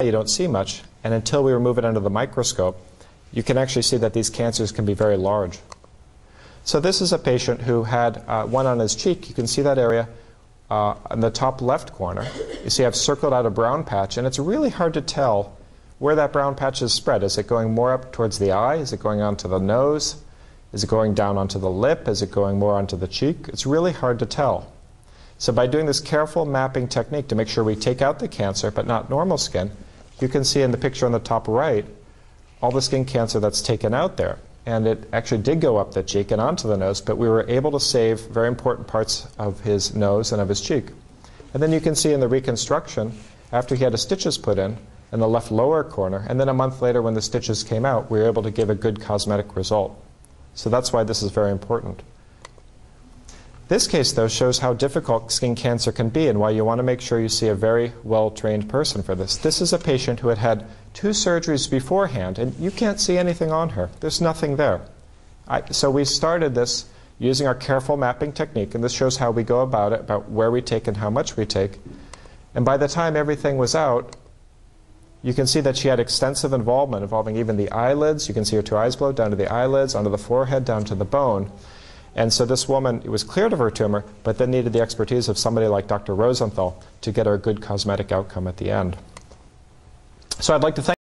you don't see much, and until we remove it under the microscope, you can actually see that these cancers can be very large. So this is a patient who had one on his cheek. You can see that area in the top left corner. You see I've circled out a brown patch, and it's really hard to tell where that brown patch is spread. Is it going more up towards the eye? Is it going onto the nose? Is it going down onto the lip? Is it going more onto the cheek? It's really hard to tell. So by doing this careful mapping technique to make sure we take out the cancer but not normal skin, you can see in the picture on the top right all the skin cancer that's taken out there. And it actually did go up the cheek and onto the nose, but we were able to save very important parts of his nose and of his cheek. And then you can see in the reconstruction, after he had his stitches put in the left lower corner, and then a month later when the stitches came out, we were able to give a good cosmetic result. So that's why this is very important. This case, though, shows how difficult skin cancer can be and why you want to make sure you see a very well-trained person for this. This is a patient who had had 2 surgeries beforehand, and you can't see anything on her. There's nothing there. So we started this using our careful mapping technique, and this shows how we go about it, about where we take and how much we take. And by the time everything was out, you can see that she had extensive involvement, involving even the eyelids. You can see her 2 eyes below, down to the eyelids, onto the forehead, down to the bone. And so this woman was cleared of her tumor, but then needed the expertise of somebody like Dr. Rosenthal to get her a good cosmetic outcome at the end. So I'd like to thank